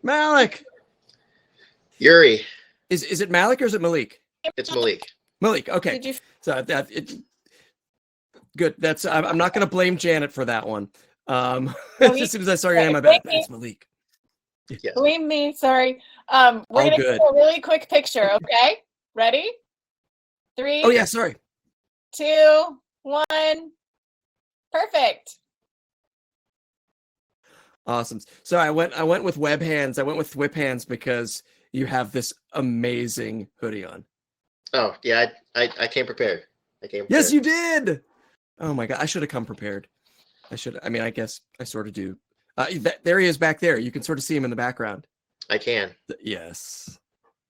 Malik. Yuri. Is it Malik or is it Malik? It's Malik. Malik. Okay. So good. That's I'm not going to blame Janet for that one. As soon as I saw your name, I bet it's Malik. Yes. Blame me. Sorry. We're gonna do a really quick picture. Okay. Ready? 3. Oh yeah. Sorry. 2, 1. Perfect. Awesome. So I went with web hands. I went with whip hands because you have this amazing hoodie on. Oh yeah, I came prepared. Yes, you did. Oh my god, I should have come prepared. I mean, I guess I sort of do. There he is back there. You can sort of see him in the background. I can. Yes.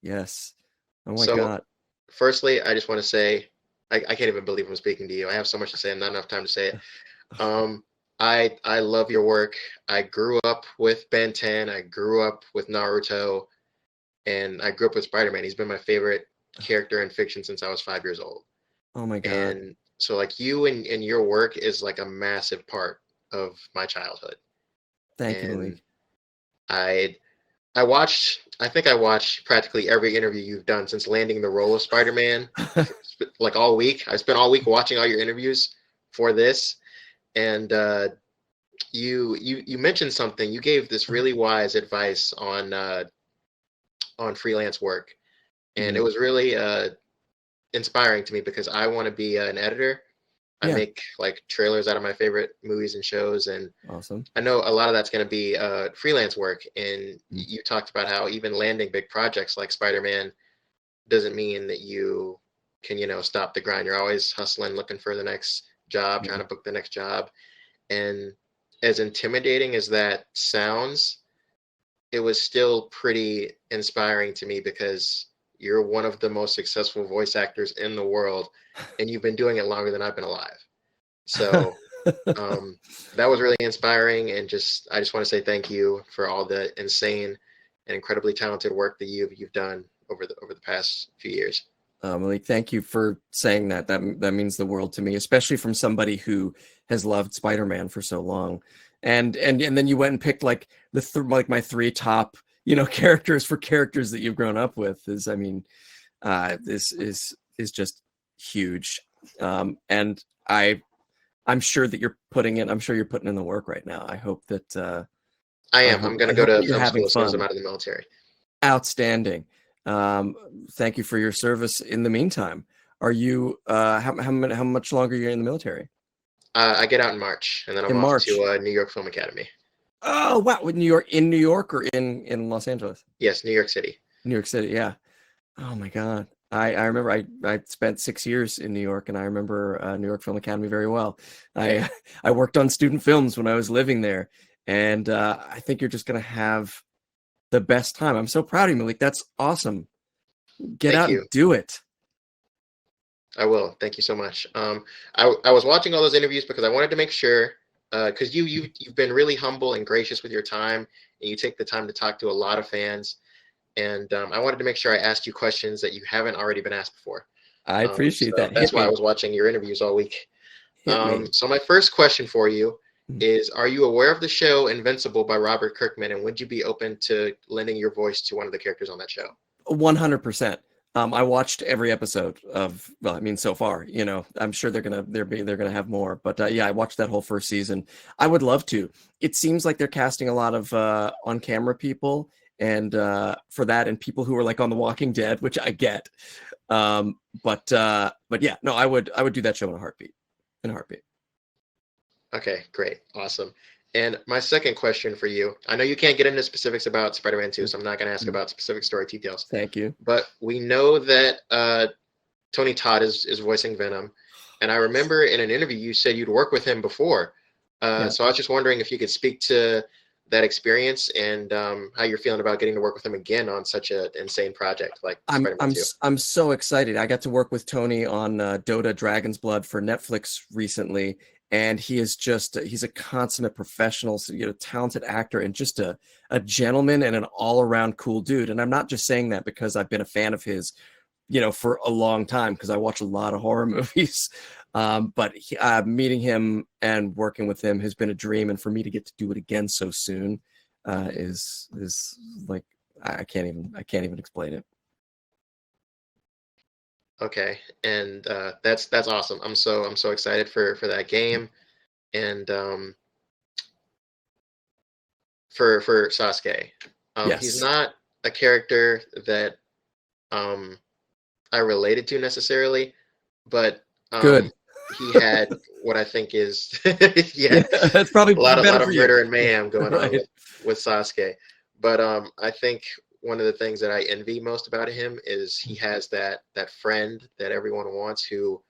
Oh my god. Firstly, I just want to say I can't even believe I'm speaking to you. I have so much to say and not enough time to say it. I love your work. I grew up with Ben 10. I grew up with Naruto, and I grew up with Spider-Man. He's been my favorite character in fiction since I was 5 years old. Oh my god. And so like you and your work is like a massive part of my childhood. Thank you, Malik. I think I watched practically every interview you've done since landing the role of Spider-Man, like all week. I spent all week watching all your interviews for this. And you mentioned something. You gave this really wise advice on freelance work. And it was really inspiring to me because I want to be an editor. I make like trailers out of my favorite movies and shows, and awesome. I know a lot of that's going to be freelance work. And you talked about how even landing big projects like Spider-Man doesn't mean that you can, stop the grind. You're always hustling, looking for the next job, trying to book the next job. And as intimidating as that sounds, it was still pretty inspiring to me because you're one of the most successful voice actors in the world, and you've been doing it longer than I've been alive. So that was really inspiring, and I just want to say thank you for all the insane and incredibly talented work that you've done over the past few years. Malik, thank you for saying that. That means the world to me, especially from somebody who has loved Spider-Man for so long. And then you went and picked like my 3 top characters that you've grown up with. This is just huge. And I'm sure that you're putting in the work right now. I hope that I am. I'm going to go to film school as soon as I'm out of the military. Outstanding. Thank you for your service. In the meantime, are you how much longer are you in the military? I get out in March, and then I'm off to New York Film Academy. Oh wow! In New York or in Los Angeles? Yes, New York City. New York City, yeah. Oh my god, I remember I spent 6 years in New York, and I remember New York Film Academy very well. I worked on student films when I was living there, and I think you're just gonna have the best time. I'm so proud of you, Malik. That's awesome. Get out and do it. I will. Thank you so much. I was watching all those interviews because I wanted to make sure, because you've been really humble and gracious with your time, and you take the time to talk to a lot of fans. And I wanted to make sure I asked you questions that you haven't already been asked before. I appreciate that. That's why I was watching your interviews all week. So my first question for you is, are you aware of the show Invincible by Robert Kirkman, and would you be open to lending your voice to one of the characters on that show? 100%. I watched every episode of, so far, I'm sure they're gonna have more, but I watched that whole first season. I would love to. It seems like they're casting a lot of on-camera people, and for that, and people who are like on The Walking Dead, which I get. But yeah, no, I would do that show in a heartbeat. Okay, great, awesome. And my second question for you, I know you can't get into specifics about Spider-Man 2, so I'm not going to ask about specific story details. Thank you. But we know that Tony Todd is voicing Venom. And I remember in an interview you said you'd worked with him before. So I was just wondering if you could speak to that experience and how you're feeling about getting to work with him again on such an insane project like Spider-Man 2. I'm so excited. I got to work with Tony on Dota Dragon's Blood for Netflix recently. And he is he's a consummate professional, talented actor, and just a gentleman and an all-around cool dude. And I'm not just saying that because I've been a fan of his, for a long time, because I watch a lot of horror movies. But meeting him and working with him has been a dream. And for me to get to do it again so soon, is like I can't even explain it. Okay, and that's awesome. I'm so excited for that game, and for Sasuke. He's Yes. not a character that I related to necessarily, but Good. he had what I think is Yeah, that's probably a lot better of for you. murder and mayhem going on Right. with Sasuke. But I think one of the things that I envy most about him is he has that friend that everyone wants who,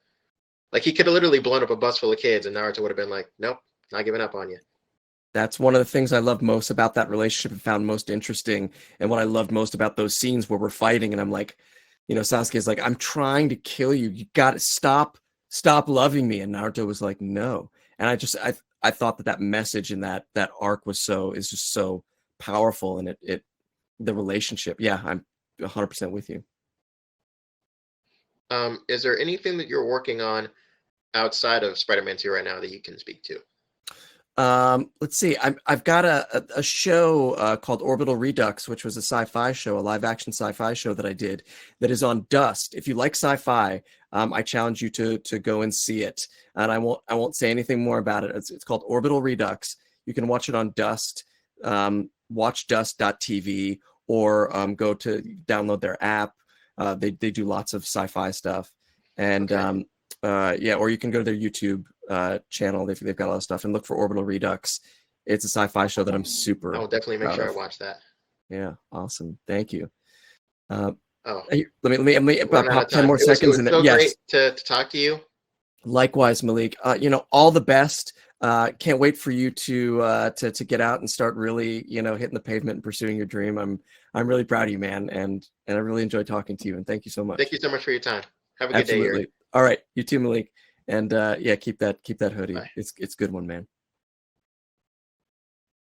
like, he could have literally blown up a bus full of kids and Naruto would have been like, nope, not giving up on you. That's one of the things I loved most about that relationship and found most interesting. And what I loved most about those scenes where we're fighting and I'm like, Sasuke's like, I'm trying to kill you. You got to stop loving me. And Naruto was like, no. And I thought that message in that arc is just so powerful. And the relationship. Yeah, I'm 100% with you. Is there anything that you're working on outside of Spider-Man 2 right now that you can speak to? Let's see. I've got a show called Orbital Redux, which was a sci-fi show, a live-action sci-fi show that I did that is on Dust. If you like sci-fi, I challenge you to go and see it. And I won't say anything more about it. It's called Orbital Redux. You can watch it on Dust. Watch Dust.tv or go to download their app. They do lots of sci-fi stuff, and Okay. or you can go to their YouTube channel. They've got a lot of stuff, and look for Orbital Redux. It's a sci-fi show that I'm super I will definitely make proud sure of. I watch that. Yeah, awesome. Thank you. Oh, Let me run out of pop 10 time. more It was seconds, and then so yes. great to talk to you. Likewise, Malik. All the best. Can't wait for you to get out and start really, hitting the pavement and pursuing your dream. I'm really proud of you, man, and I really enjoyed talking to you. And thank you so much. Thank you so much for your time. Have a good day, Yuri. Absolutely. All right, you too, Malik. And yeah, keep that hoodie. Bye. It's a good one, man.